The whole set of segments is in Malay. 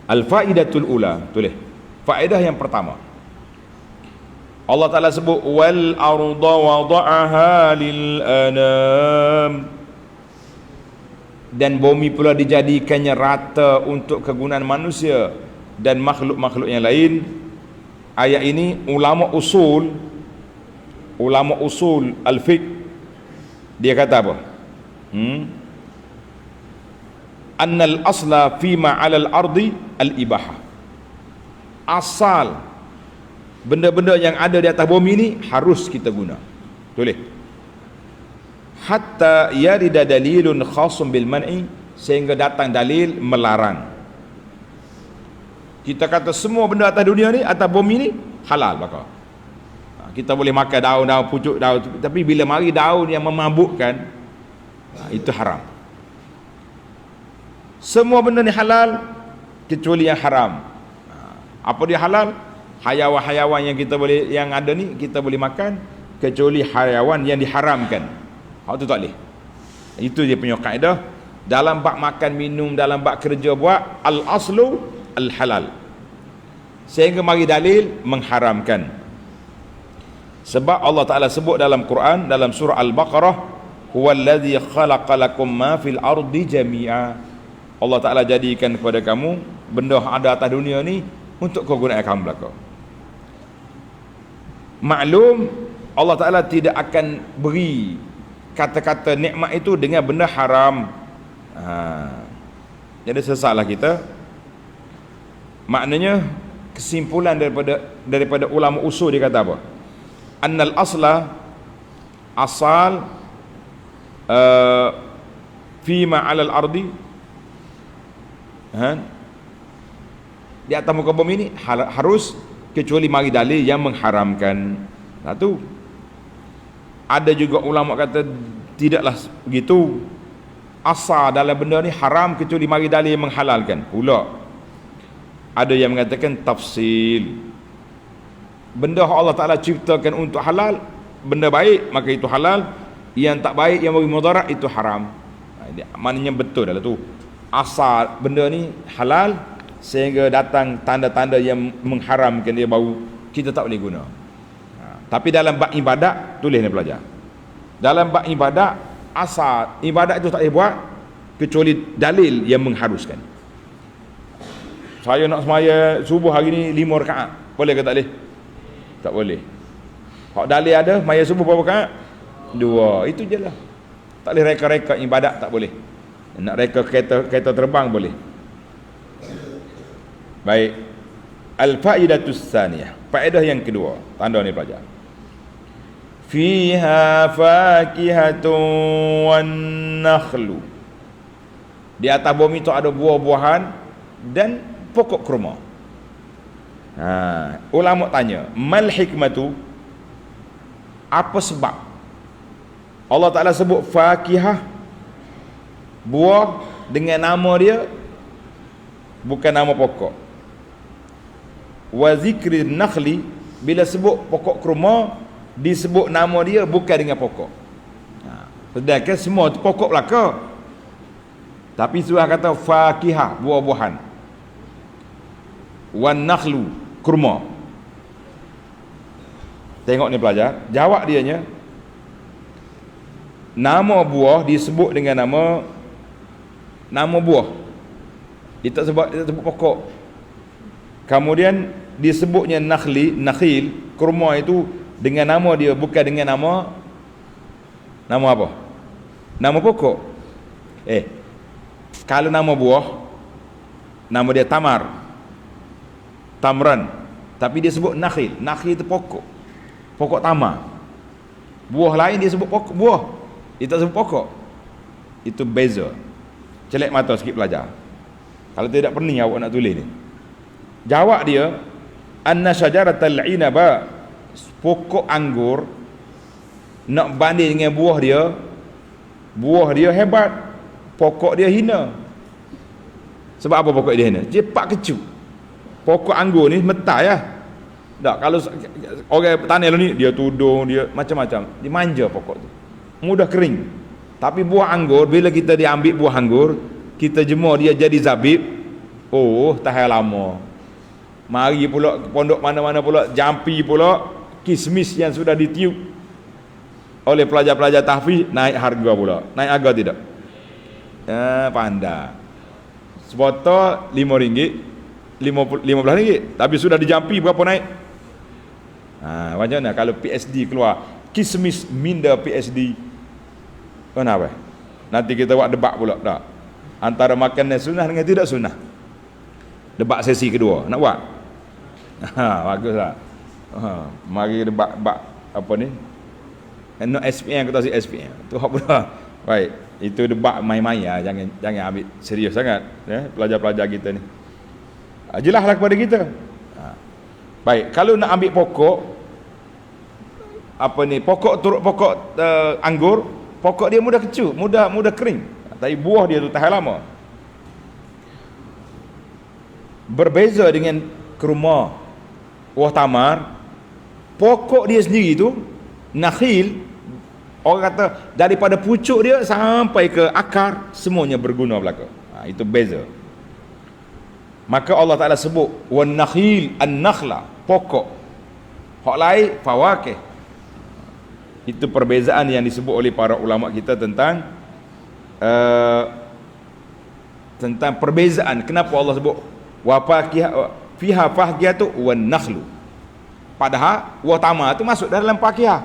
Al-faidatul ula, tulis. Faedah yang pertama. Allah Ta'ala sebut wal arda wada'aha lil anam, dan bumi pula dijadikannya rata untuk kegunaan manusia dan makhluk-makhluk yang lain. Ayat ini ulama usul al-fiqh dia kata apa? Annal asla fima 'alal ardi al-ibahah. Asal benda-benda yang ada di atas bumi ini harus kita guna. Tulis. Hatta yarida dalilun khasun bil man'i, sehingga datang dalil melarang. Kita kata semua benda atas dunia ni, atas bumi ni halal bakal. Kita boleh makan daun-daun, pucuk daun, tapi bila mari daun yang memabukkan, itu haram. Semua benda ni halal kecuali yang haram. Apa dia halal? Hayawan-hayawan yang kita boleh, yang ada ni kita boleh makan, kecuali hayawan yang diharamkan. Hak tu tak boleh. Itu dia punya kaedah dalam bab makan minum, dalam bab kerja buat, al aslu al halal, sehingga mari dalil mengharamkan. Sebab Allah Ta'ala sebut dalam Quran, dalam surah Al-Baqarah, huwallazi khalaqalakum ma fil ardi jami'a. Allah Ta'ala jadikan kepada kamu benda ada atas dunia ni untuk kegunaan kamu belaka. Maklum Allah Ta'ala tidak akan beri kata-kata nikmat itu dengan benda haram. Jadi sesatlah kita. Maknanya kesimpulan daripada ulama usul dia kata apa? Annal asla, asal fima 'alal ardi, di atas muka bumi ini harus, kecuali mari dalil yang mengharamkan. Satu. Ada juga ulama kata tidaklah begitu. Asal dalam benda ni haram kecuali mari dalil yang menghalalkan. Pula ada yang mengatakan tafsil. Benda Allah Ta'ala ciptakan untuk halal, benda baik maka itu halal, yang tak baik yang beri mudarat itu haram. Maknanya betul adalah tu. Asal benda ni halal, sehingga datang tanda-tanda yang mengharamkan dia, baru kita tak boleh guna. Tapi dalam bab ibadat, tulis ni pelajar, dalam bab ibadat, asal ibadat itu tak boleh buat kecuali dalil yang mengharuskan. Saya nak semaya subuh hari ni 5 rakaat, boleh ke tak boleh? Tak boleh. Hak dalil ada, maya subuh berapa rakaat? 2. Itu je lah. Tak boleh reka-reka ibadat, tak boleh. Nak reka kereta terbang boleh. Baik. Al-faidatus tsaniyah, faedah yang kedua, tanda ni pelajar. Fiha fakihatun wan nakhlu. Di atas bumi itu ada buah-buahan dan pokok kurma. Ulama tanya, mal hikmatu, apa sebab Allah Ta'ala sebut fakihah, buah, dengan nama dia, bukan nama pokok. Wa zikri nakhli, bila sebut pokok kurma, disebut nama dia bukan dengan pokok. Sedangkan semua tu pokok belaka, tapi surah kata fakihah, buah-buahan. Wan nakhlu, kurma. Tengok ni pelajar, jawab dianya, nama buah disebut dengan nama buah. Dia tak sebut pokok. Kemudian disebutnya nakhil, kurma itu dengan nama dia, bukan dengan nama apa? Nama pokok. Kalau nama buah, nama dia tamran, tapi dia sebut nakhil. Nakhil itu pokok tamar. Buah lain dia sebut pokok, buah, dia tak sebut pokok. Itu beza. Celek mata sikit pelajar, kalau tidak pening awak nak tulis ni. Jawab dia, anna syajaratal inaba, pokok anggur, nak banding dengan buah dia hebat, pokok dia hina. Sebab apa pokok dia hina? Dia pak kecut. Pokok anggur ni metai lah. Tak, kalau orang tanam ni, dia tudung, dia macam-macam, dia manja pokok tu, mudah kering. Tapi buah anggur, bila kita diambil buah anggur, kita jemur dia jadi zabib, Oh, tahan lama. Mari pula ke pondok mana-mana pula, jampi pula kismis yang sudah ditiup oleh pelajar-pelajar tahfiz, naik harga pula. Naik harga tidak? Pandai. Sebotol RM5, RM15, tapi sudah dijampi berapa naik? Macam mana kalau PSD keluar kismis minda PSD? Kenapa? Nanti kita buat debat pula tak? Antara makanan sunnah dengan tidak sunnah. Debat sesi kedua nak buat? Baguslah. Mari debat apa ni? No SPM kita si SPM. Tu hak pula. Baik, itu debat main-main ya, jangan ambil serius sangat ya pelajar-pelajar kita ni. Jelaslah kepada kita. Baik, kalau nak ambil pokok apa ni? Pokok turut pokok anggur, pokok dia mudah kecut, mudah kering. Tapi buah dia tu tahan lama. Berbeza dengan kurma, buah tamar, pokok dia sendiri tu nakhil, orang kata daripada pucuk dia sampai ke akar semuanya berguna belaka. Itu beza. Maka Allah Taala sebut wan nakhil an-nakhla, pokok. Hak lain fawakih. Itu perbezaan yang disebut oleh para ulama kita tentang perbezaan. Kenapa Allah sebut wa fakihah fiha fakihatu wan nakhlu, padahal buah tamar itu masuk dalam fakihah.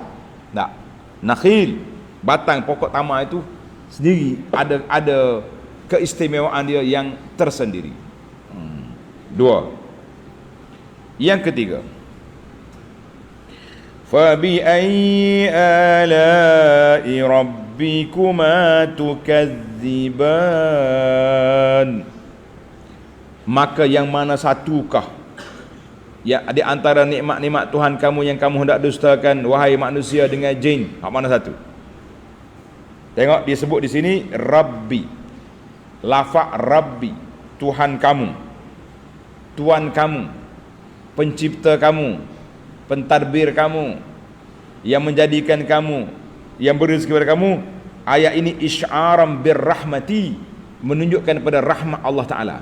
Tak. Nakhil, batang pokok tamar itu sendiri ada keistimewaan dia yang tersendiri. Dua. Yang ketiga, fa bi ayyi ala'i rabbikuma tukadziban, maka yang mana satukah ya di antara nikmat-nikmat Tuhan kamu yang kamu hendak dustakan wahai manusia dengan jin? Hak mana satu? Tengok dia sebut di sini Rabbi. Lafaz Rabbi, Tuhan kamu, Tuhan kamu, pencipta kamu, pentadbir kamu, yang menjadikan kamu, yang beri rezeki kepada kamu. Ayat ini isy'aram birrahmati, menunjukkan kepada rahmat Allah Taala.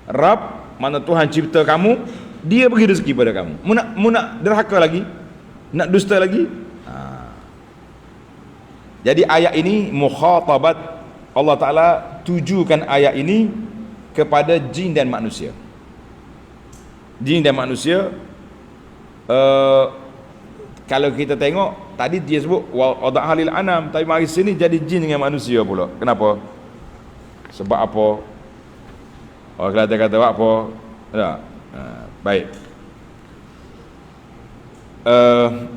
Rabb, mana Tuhan cipta kamu, dia beri rezeki pada kamu. Mu nak derhaka lagi? Nak dusta lagi? Jadi ayat ini mukhatabat, Allah Ta'ala tujukan ayat ini kepada jin dan manusia. Jin dan manusia, kalau kita tengok tadi dia sebut wada'a lil anam, tapi mari sini jadi jin dengan manusia pula. Kenapa? Sebab apa? Orang Kelantan kata apa? Tak. Baik.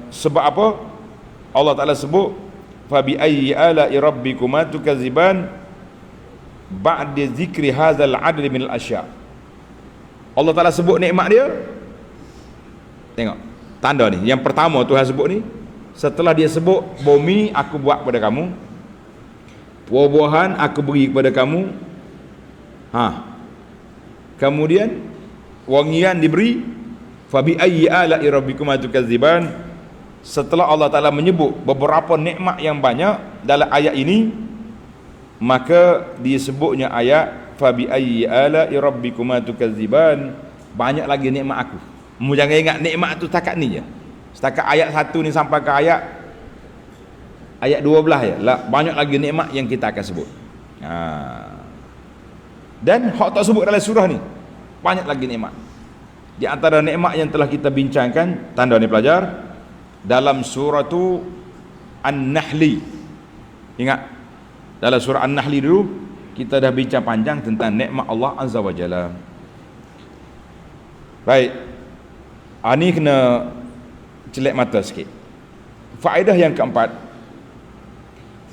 Sebab apa? Allah Ta'ala sebut fa bi ayyi ala'i rabbikuma tukadziban ba'da zikri hadzal 'adl min al-asya'. Allah Ta'ala sebut nikmat dia. Tengok tanda ni. Yang pertama Tuhan sebut ni, setelah dia sebut bumi aku buat kepada kamu, buah-buahan aku beri kepada kamu, kemudian wangian diberi, fa bi ayyi ala'i rabbikuma tukadziban. Setelah Allah Ta'ala menyebut beberapa nikmat yang banyak dalam ayat ini, maka disebutnya ayat fa bi ayyi ala'i rabbikuma tukadziban, banyak lagi nikmat aku. Mu jangan ingat nikmat tu setakat ni je, setakat ayat 1 ni sampai ke ayat 12 ya. Banyak lagi nikmat yang kita akan sebut. Dan hak tak sebut dalam surah ni banyak lagi nikmat. Di antara nikmat yang telah kita bincangkan, tanda ni pelajar, dalam surah tu An-Nahli. Ingat dalam surah An-Nahli dulu kita dah bincang panjang tentang nikmat Allah Azza wa Jalla. Baik, ini kena celek mata sikit. Faedah yang keempat,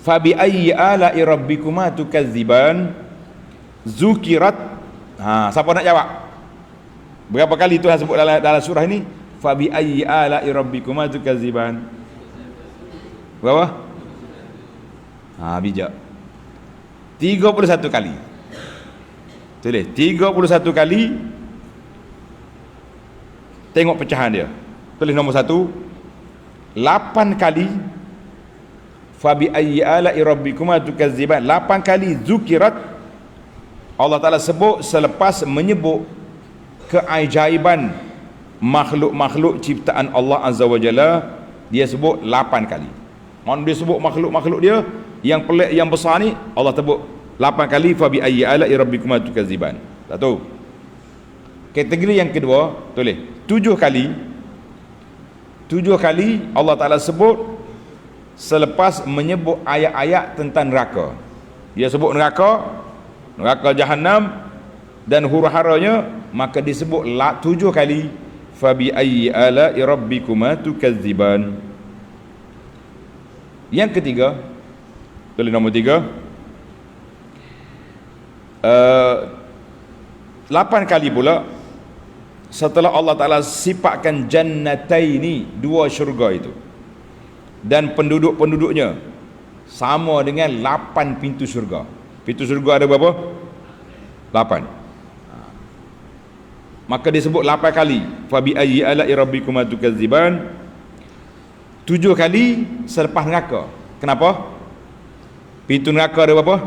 fa bi ayyi ala'i rabbikuma tukadziban zukirat. Siapa nak jawab? Berapa kali Tuhan sebut dalam surah ini fa bi ayyi ala'i rabbikuma tukadziban? Berapa? Bijak. 31 kali. Tulis 31 kali. Tengok pecahan dia. Tulis nombor 1. 8 kali fa bi ayyi ala'i rabbikuma tukadziban. 8 kali zukirat Allah Ta'ala sebut selepas menyebut keajaiban makhluk-makhluk ciptaan Allah Azza wa Jalla, dia sebut 8 kali. Mana dia sebut makhluk-makhluk dia yang pelik, yang besar ni, Allah sebut 8 kali. Fa bi ayyi ala'i rabbikuma tukadziban. Satu. Kategori yang kedua, tulis 7 kali. 7 kali Allah Ta'ala sebut selepas menyebut ayat-ayat tentang neraka. Dia sebut neraka Jahannam dan huru-haranya, maka disebut 7 kali. Fa bi ayyi ala'i rabbikuma tukadziban. Yang ketiga, tulis nombor 3, 8 kali pula setelah Allah Ta'ala sifatkan jannataini, 2 syurga itu, dan penduduk-penduduknya sama dengan 8 pintu syurga. Pintu syurga ada berapa? 8. Maka disebut 8 kali. Fa bi ayyi ala'i rabbikuma tukadziban. 7 kali selepas neraka. Kenapa? Pintu neraka ada berapa?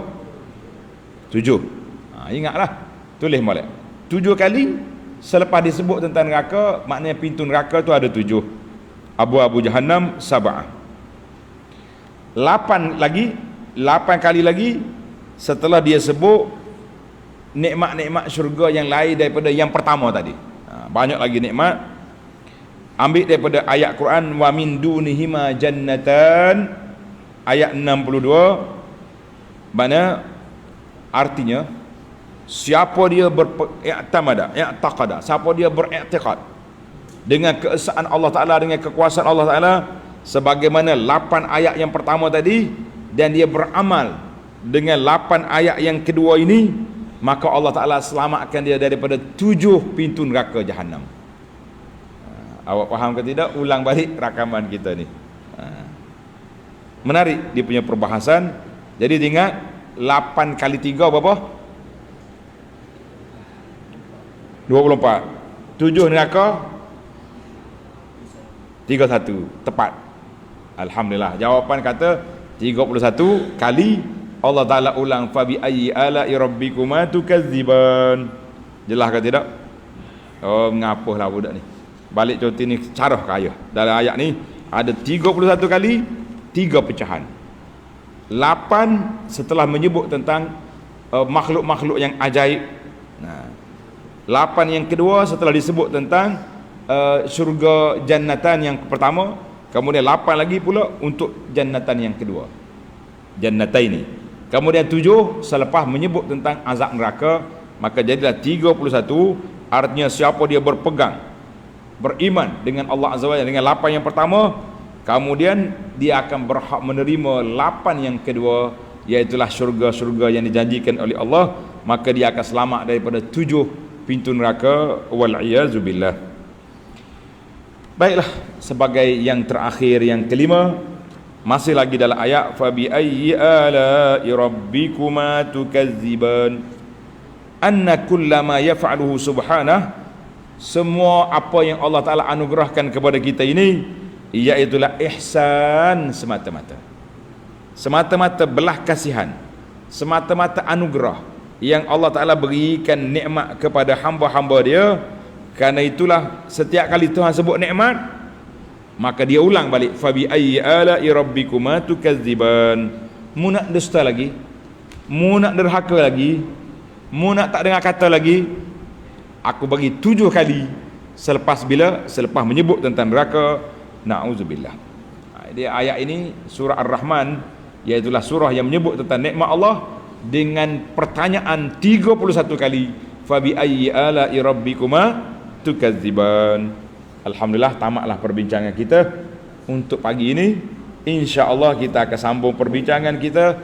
7. Ingatlah, tulis molek. 7 kali selepas disebut tentang neraka, maknanya pintu neraka tu ada 7. Abu Jahannam sab'ah. 8 kali lagi setelah dia sebut nikmat-nikmat syurga yang lain daripada yang pertama tadi. Banyak lagi nikmat. Ambil daripada ayat Quran, wa min dunihima jannatan, ayat 62. Mana artinya siapa dia i'taqada, siapa dia beriktikad dengan keesaan Allah Ta'ala, dengan kekuasaan Allah Ta'ala, sebagaimana 8 ayat yang pertama tadi, dan dia beramal dengan 8 ayat yang kedua ini, maka Allah Ta'ala selamatkan dia daripada 7 pintu neraka Jahannam. Awak faham ke tidak? Ulang balik rakaman kita ni. Menarik dia punya perbahasan. Jadi ingat, 8 kali 3 berapa? 24. 7 neraka, 31. Tepat. Alhamdulillah. Jawapan kata 31 kali Allah Ta'ala ulang fa bi ayyi ala'i rabbikuma tukadziban. Jelas ke tidak? Oh, ngapuhlah budak ni. Balik contoh ni, carah kaya. Dalam ayat ni ada 31 kali 3 pecahan. 8 setelah menyebut tentang makhluk-makhluk yang ajaib. 8 yang kedua setelah disebut tentang syurga jannatan yang pertama. Kemudian 8 lagi pula untuk jannatan yang kedua, jannataini. Kemudian 7 selepas menyebut tentang azab neraka, maka jadilah 31. Artinya siapa dia berpegang, beriman dengan Allah Azza wa Jalla dengan 8 yang pertama, kemudian dia akan berhak menerima 8 yang kedua, iaitulah syurga-syurga yang dijanjikan oleh Allah, maka dia akan selamat daripada 7 pintu neraka, wal iyazubillah. Baiklah, sebagai yang terakhir, yang kelima, masih lagi dalam ayat fa bi ayyi ala'i rabbikuma tukadziban. Anna kullama yaf'aluhu subhanahu, semua apa yang Allah Ta'ala anugerahkan kepada kita ini, iaitulah ihsan semata-mata. Semata-mata belah kasihan, semata-mata anugerah yang Allah Ta'ala berikan nikmat kepada hamba-hamba dia. Karena itulah setiap kali Tuhan sebut nikmat, maka dia ulang balik fa bi ayyi ala'i rabbikuma tukadziban. Mu nak dusta lagi, mu nak derhaka lagi, mu nak tak dengar kata lagi, aku bagi 7 kali selepas bila? Selepas menyebut tentang neraka. Na'udzubillah. Dia ayat ini surah Ar-Rahman, iaitulah surah yang menyebut tentang nikmat Allah dengan pertanyaan 31 kali, fa bi ayyi ala'i rabbikuma tukadziban. Alhamdulillah, tamatlah perbincangan kita untuk pagi ini. Insya-Allah kita akan sambung perbincangan kita